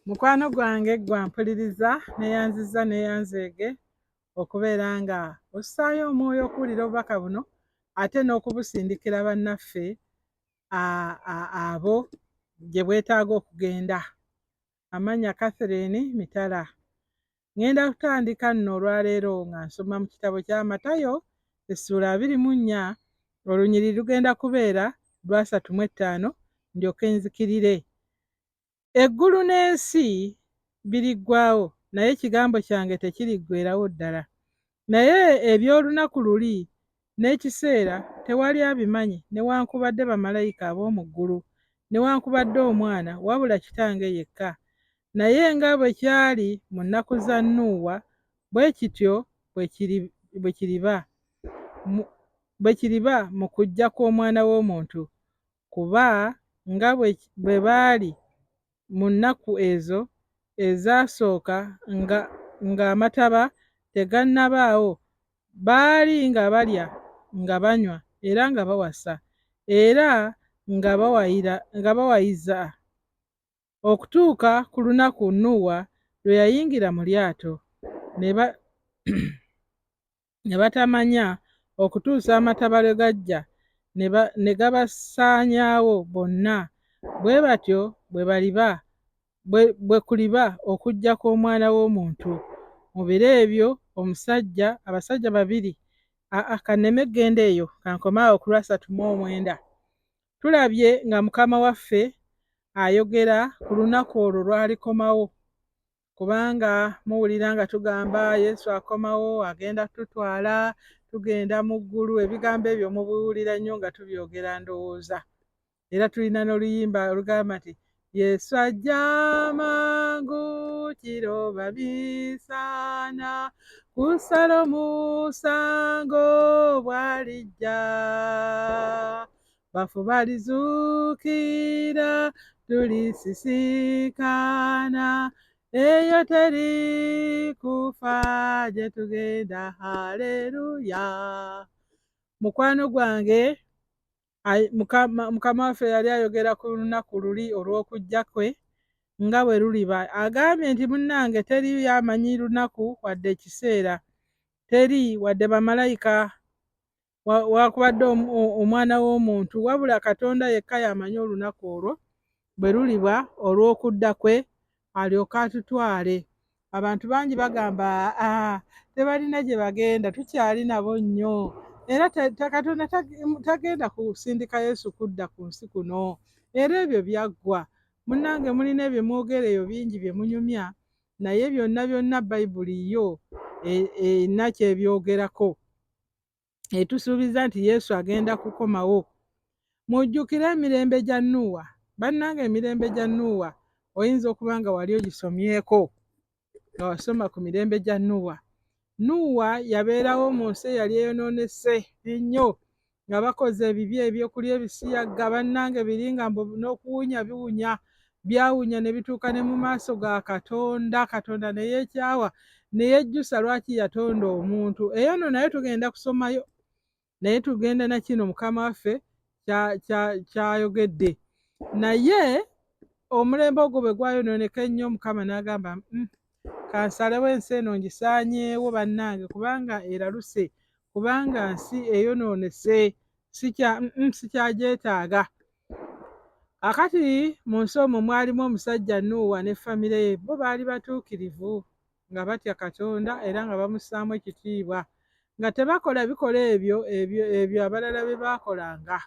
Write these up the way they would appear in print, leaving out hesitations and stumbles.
Mukwano gwange gwampuliriza neyanzeege okubeera nga ossaayo omwoyo okuwulira obubaka buno ate n'okubusindikira bannaffe abo gye bwetaaga okugenda. Amannya Catherine Mitala. Ngenda kutandika nno olwaleero nga nsoma mu kitabo kya Matayo essula 24 olunyiriri lugenda kubeera lwa 35 ndyoke nzikirire. Eggulu n'ensi biriggwaawo naye ekigambo kyange tekiriggweerawo ddala. Naye eby'olunaku luli n'ekiseera tewali abimanyi newankubadde bamalayika ab'omu ggulu newankubadde Omwana wabula Kitange yekka. Naye nga bwe kyali mu nnaku za Nuuwa bwe kityo bwe kiriba mu kujja kw'Omwana w'Omuntu. Kuba nga bwe baali mu nnaku ezo ezaasooka ng'amataba tegannabaawo, baali nga balya nga banywa era nga bawasa era nga bawayiza okutuuka ku lunaku Nuuwa lwe yayingira mu lyato ne batamanya okutuusa amataba lwe gajja ne gabasaanyaawo bonna. Bwe batyo bwe kuliba okujja kw'Omwana w'Omuntu. Mu biro ebyo abasajja babiri kanneme genda eyo kankomaawo ku lwa 39. Tulabye nga Mukama waffe ayogera ku lunaku olwo lwalikomawo, kubanga muwulira nga tugamba Yesu akomawo agenda tutwala tugenda mu ggulu. Ebigambo ebyo mubiwulira nnyo nga tubyogera ndowooza. Era tulina n'oluyimba olugamba nti Yesu ajja mangu kiroba bisana kusala omusango bw'alijja. Bafu balizuukira tulisisikana eyo teri kufa gye tugenda. Haleluya. Mukwano gwange, Mukama waffe yali ayogera ku lunaku luli olw'okujja kwe nga bwe luliba. Agambye nti munnange teri yamanyi lunaku wadde ekiseera, teri wadde bamalayika wakubadde Omwana w'Omuntu, wabula Katonda yekka yamanyi olunaku olwo bwe luliba olw'okudda kwe alyoke atutwale. Abantu bangi bagamba tebalina gye bagenda, tukyali nabo nnyo era Katonda tagenda kusindika Yesu kudda ku nsi kuno. Era ebyo byaggwa. Munnange mulina ebyo mwogera eyo bingi bye munyumya, naye byonna Bayibuli yo erina kyebyogerako. Etusuubiza nti Yesu agenda kukomawo. Mujjukire emirembe gya Nuuwa. Bannange emirembe gya Nuuwa oyinza okuba nga wali ogisomyeko nga wasoma ku mirembe gya Nuuwa. Nuuwa yabeerawo mu nsi eyali eyonoonese ennyo nga bakoze ebibi ebyokulya ebisiyagga bannange biri nga n'okuwunya biwunya byawunya ne bituuka ne mu maaso ga Katonda. Katonda ne yeekyawa ne yejjusa lwaki yatonda omuntu. Eyo nno naye tugenda kusomayo, naye tugenda na kino Mukama waffe kyayogedde. Naye omulembe ogwo bwe gwayonooneka ennyo Mukama n'agamba kansalewo ensi eno ngisaanyeewo bannange kubanga eraluse, kubanga nsi eyonoonese sikyagyetaaga. Akati mu nsi omwo mwalimu omusajja Nuuwa ne famire ye. Bo baali batuukirivu nga batya Katonda era nga bamussaamu ekitiibwa, nga tebakola bikolwa ebyo abalala bye baakolanga.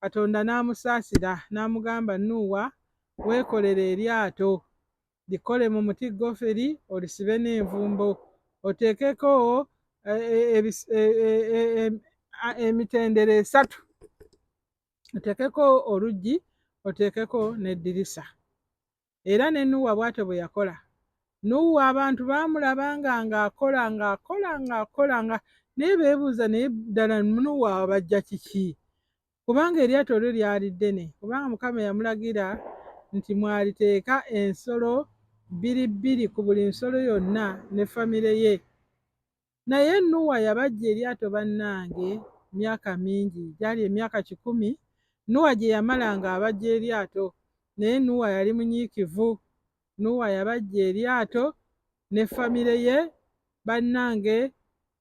Katonda n'amusaasira n'amugamba Nuuwa weekolere eryato, likole mu muti goferi olisibe n'envumbo, oteekeko emitendera 3, oteekeko oluggi, oteekeko n'eddirisa. Era ne Nuuwa bw'atyo bwe yakola. Nuuwa abantu baamulaba ng'akola naye beebuuza naye ddala Nuuwa abajja kiki? Kubanga eryato lyo lyali ddene, kubanga Mukama yamulagira nti mwaliteeka ensolo 2 ku buli nsolo yonna ne famire ye. Naye Nuuwa yabajja eryato bannange myaka mingi, gyali emyaka 10 Nuuwa gye yamala ng'abajja eryato. Naye Nuuwa yali munyiikivu Nuuwa yabajja eryato ne famire ye bannange,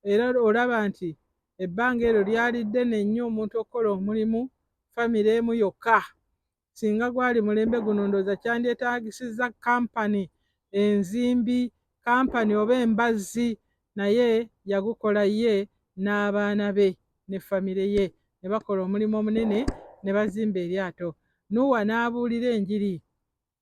era olaba nti ebbanga eryo lyali ddene nnyo omuntu okukola omulimu famire emu yokka. Singa gwali mulembe guno ndooza kyandyetaagisizza kampani enzimbi, kampani oba embazzi, naye yagukola ye n'abaana be ne famire ye ne bakola omulimu omunene ne bazimba eryato. Nuuwa n'abuulira enjiri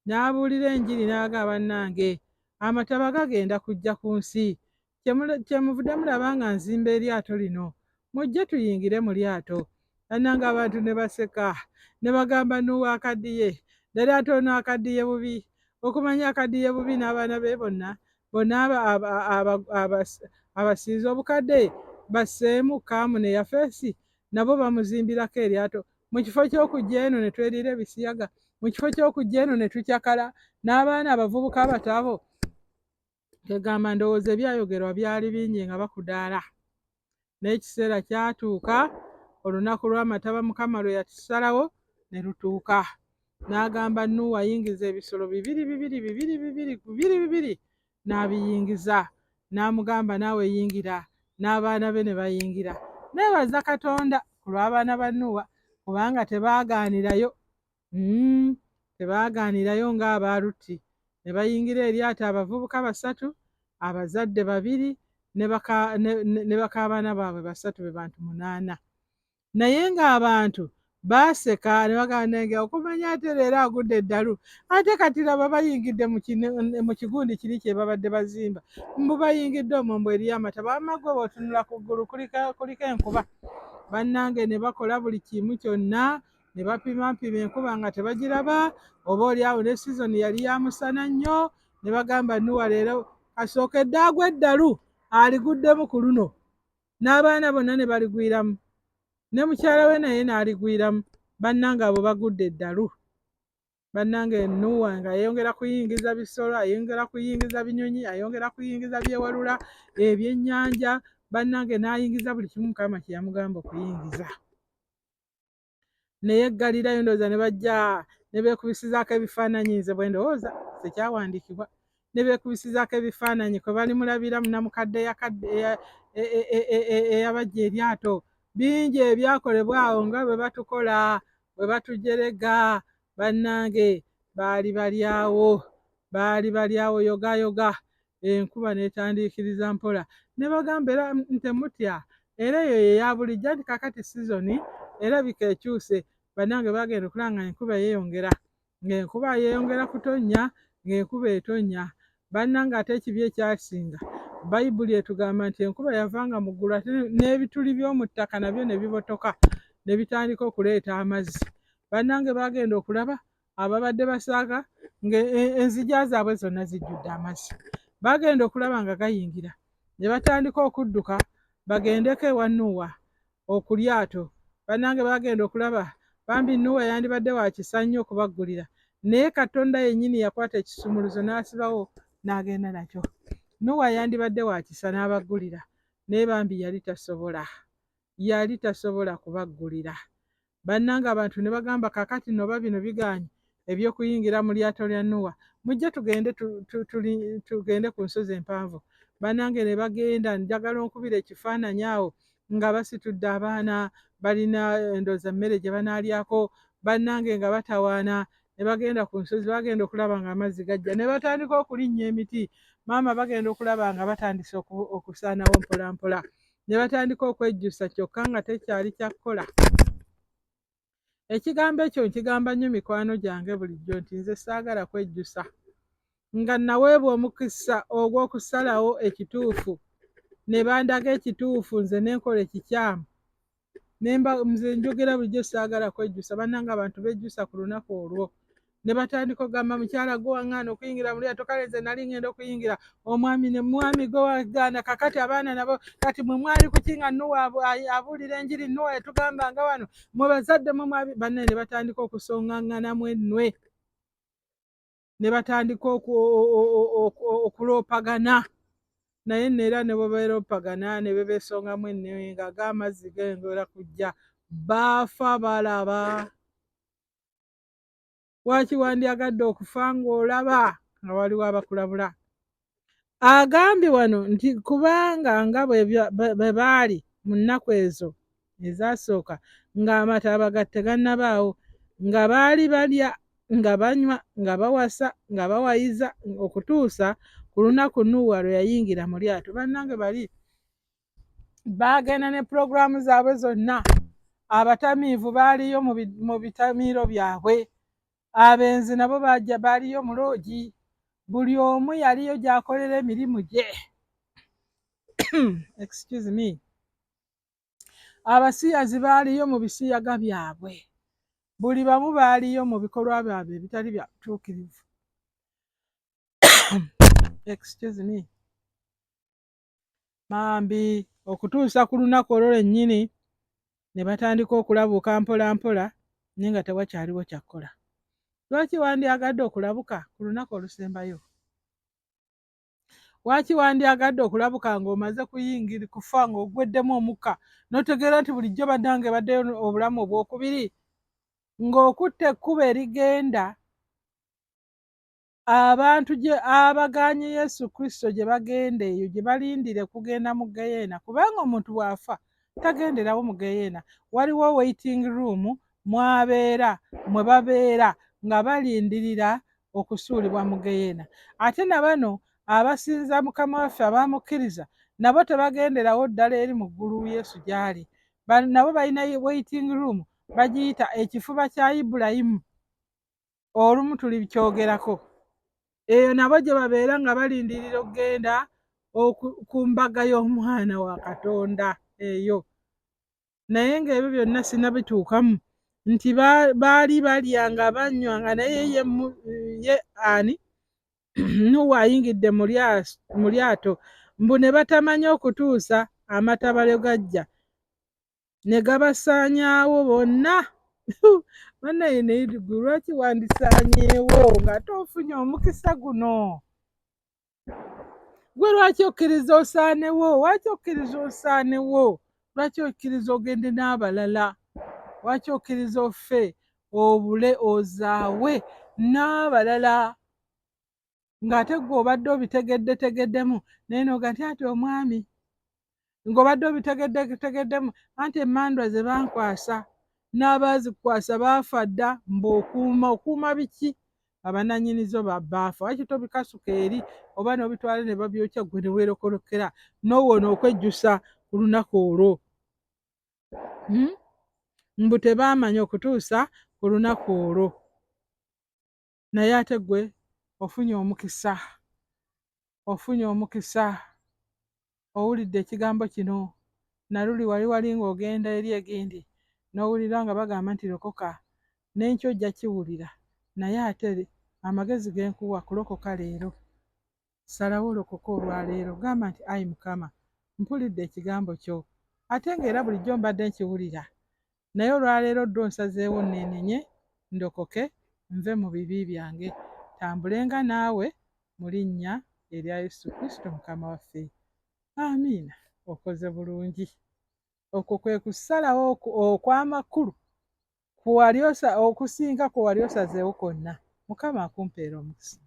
n'agamba bannange amataba gagenda kujja ku nsi, kyemuvudde mulaba nga nzimba eryato lino, mujje tuyingire mu lyato. Bannange abantu ne baseka ne bagamba Nuuwa akaddiye, ddala ate ono akaddiye bubi, okumanya akaddiye bubi n'abaana be bonna abasiize obukadde basseemu Kaamu ne Yafeesi nabo bamuzimbirako eryato mu kifo ky'okujja eno ne tweriira ebisiyaga, mu kifo ky'okujja eno ne tukyakala n'abaana abavubuka abatabo. Tegamba ndowooza ebyayogerwa byali bingi nga bakudaala. N'ekiseera kyatuuka, olunaku lw'amataba Mukama lwe yatusalawo ne lutuuka. N'agamba Nuuwa yingiza ebisolo bibiri n'abiyingiza. N'amugamba naawe yingira, n'abaana be ne bayingira. Neebaza Katonda ku lw'abaana ba Nuuwa kubanga tebaagaanirayo ng'aba Lutti. Ne bayingira eryato abavubuka 3, abazadde 2 ne bakaabaana baabwe 3, be bantu 8. Naye ng'abantu baaseka ne bagamba nange okumanya ate leero agudde eddalu, ate kati laba bayingidde mu kigundi kiri kye babadde bazimba, mbu bayingidde omwo mbu eriyo amataba, wamma ggwe bw'otunula ku ggulu kuliko enkuba. Bannange ne bakola buli kimu kyonna, ne bapimampima enkuba nga tebagiraba, oboolyawo ne sizoni yali ya musana nnyo, ne bagamba Nuuwa leero kasookedde agwa eddalu, aliguddemu ku luno. N'abaana bonna ne baligwiramu, ne mukyala we naye n'aligwiramu. Bannange abo bagudde eddalu. Bannange Nuuwa nga yayongera kuyingiza bisolo, ayongera kuyingiza binyonyi, ayongera kuyingiza byewalula, ebyennyanja, bannange n'ayingiza buli kimu Mukama kye yamugamba okuyingiza. Ne yeggalirayo ndowooza ne bajja ne beekubisizaako ebifaananyi, nze bwe ndowooza tekyawandiikibwa, ne beekubisizaako ebifaananyi kwe balimulabira Namukadde eyabajja eryato. Bingi ebyakolebwa awo nga bwe batukola, bwe batujerega. Bannange baali balyawo yogayoga, enkuba n'etandiikiriza mpola. Ne bagamba era temutya, era eyo ye ya bulijjo nti kaakati sizoni erabika ekyuse. Bannange bagenda okulaba nga enkuba yeeyongera, ng'enkuba yeeyongera kutonnya, ng'enkuba etonnya. Bannange ate ekibi ekyasinga, Bayibuli etugamba nti enkuba yavanga mu ggulu ate n'ebituli by'omu ttaka nabyo ne bibotoka ne bitandika okuleeta amazzi. Bannange bagenda okulaba ababadde basaaga ng'enzija zaabwe zonna zijjudde amazzi. Bagenda okulaba nga gayingira ne batandika okudduka bagendeko ewa Nuuwa ku lyato. Bannange bagenda okulaba bambi Nuuwa yandibadde wa kisa nnyo okubaggulira, naye Katonda yennyini yakwata ekisumuluzo n'asibawo n'agenda nakyo. Nuuwa yandibadde wa kisa n'abaggulira, naye bambi yali tasobola kubaggulira. Bannange abantu ne bagamba kaakati nno oba bino bigaanye eby'okuyingira mu lyato lya Nuuwa, mujje tugende ku nsozi empanvu. Bannange ne bagenda, njagala onkubira ekifaananyi awo nga basitudde abaana, balina endooza mmere gye banaalyako, bannange nga batawaana, ne bagenda ku nsozi, bagenda okulaba nga amazzi gajja, ne batandika okulinnya emiti. Maama bagenda okulaba nga batandise okusaanawo mpola mpola, ne batandika okwejjusa kyokka nga tekyali kya kukola. Ekigambo ekyo nkigamba nnyo mikwano gyange bulijjo nti nze saagala kwejjusa, nga naweebwa omukisa ogw'okusalawo ekituufu, ne bandaga ekituufu, nze ne nkola ekikyamu. Nze njogera bulijjo saagala kwejjusa. Bannange abantu bejjusa ku lunaku olwo, ne batandika okugamba mukyala gwe waŋŋaana okuyingira mu lyato, kale nze nali ngenda okuyingira, omwami gwe wagaana, kakati abaana nabo kati mwe mwali kuki nga Nuuwa abuulira enjiri, Nuuwa yatugambanga wano, mwe bazadde mwe mwabi. Banne ne batandika okusoŋŋaŋŋanamu ennwe, ne batandika okuloopagana, naye neera ne bwe beeroopagana ne beesongamu ennwe nga ag'amazzi gayongera kujja, baafa balaba. Lwaki wandyagadde okufa ng'olaba? nga waliwo abakulabula. Agambye wano nti kubanga nga bwe baali mu nnaku ezo ezasooka ng'amataba tegannabaawo, nga baali balya nga banywa nga bawasa nga bawayiza okutuusa ku lunaku Nuuwa lwe yayingira mu lyato. Bannange bali baagenda ne pulogulaamu zaabwe zonna. Abatamiivu baaliyo mu bitamiiro byabwe, abenzi nabo baaliyo mu loogi, buli omu yaliyo gy'akolera emirimu gye. Excuse me. Abasiyazi baaliyo mu bisiyaga byabwe, buli bamu baaliyo mu bikolwa byabwe ebitali bya butuukirivu. Excuse me. Mambi okutuusa ku lunaku olwo lwennyini ne batandika okulabuka mpola mpola naye nga tewakyaliwo kyakkola. Lwaki wandyagadde okulabuka ku lunaku olusembayo? Lwaki wandyagadde okulabuka ng'omaze kufa ng'ogweddemu omukka n'otegeera nti bulijjo bannange baddeyo obulamu obwokubiri, ng'okutte ekkubo erigenda abantu abaganye Yesu Kristo gye bagenda eyo gye balindire kugenda mu Geyeena, kubanga omuntu bw'afa tagenderawo mu Geyeena. Waliwo waiting room mwe babeera nga balindirira okusuulibwa mu Geyeena. Ate na bano abasinza Mukama waffe abaamukkiriza nabo tebagenderawo ddala eri mu ggulu Yesu gy'ali, nabo balina waiting room, bagiyita ekifuba kya Ibulayimu. Olumu tulikyogerako. Eyo nabo gye babeera nga balindirira okugenda ku mbaga y'omwana wa Katonda eyo. Naye ng'ebyo byonna sinabituukamu, nti baali balya nga banywa nga naye ye ani Nuuwa ayingidde mu lyato, mbu ne batamanyi okutuusa amataba lwe gajja ne gabasaanyaawo bonna. Bannaye naye ggwe lwaki wandisaanyeewo nga toofunye omukisa guno? Gwe lwaki okkiriza osaanewo? Lwaki okkiriza osaanewo? Lwaki okkiriza ogende n'abalala? Lwaki okkiriza offe obule ozaawe n'abalala? Ng'ate gwe obadde obitegeddetegeddemu naye n'oga nti ati omwami, ng'obadde obitegeddetegeddemu anti emmandwa ze bankwasa n'abaazikwasa baafa dda, okuuma biki? Abannannyinizo baafa. Lwaki tobikasuka eri oba n'obitwala ne babyokya gwe ne weerokolokera n'owona okwejjusa ku lunaku olwo? Mbu tebaamanya okutuusa ku lunaku olwo. Naye ate gwe ofunye omukisa, owulidde ekigambo kino. Naluli wali ng'ogenda eri egindi n'owulira nga bagamba nti lokoka, n'enkya ojja kiwulira, naye ate amagezi ge nkuwa kulokoka leero. Salawo lokoka olwaleero, gamba nti ayi Mukama, mpulidde ekigambo kyo ate ng'era bulijjo mbadde nkiwulira, naye olwaleero ddo nsazeewo nneenenye ndokoke nve mu bibi byange, tambulenga naawe mu linnya erya Yesu Kristo Mukama waffe. Amiina. Okoze bulungi. Okwo kwe kusalawo okw'amakulu okusinga kwe wali osazeewo kwonna. Mukama akumpeera omukisa.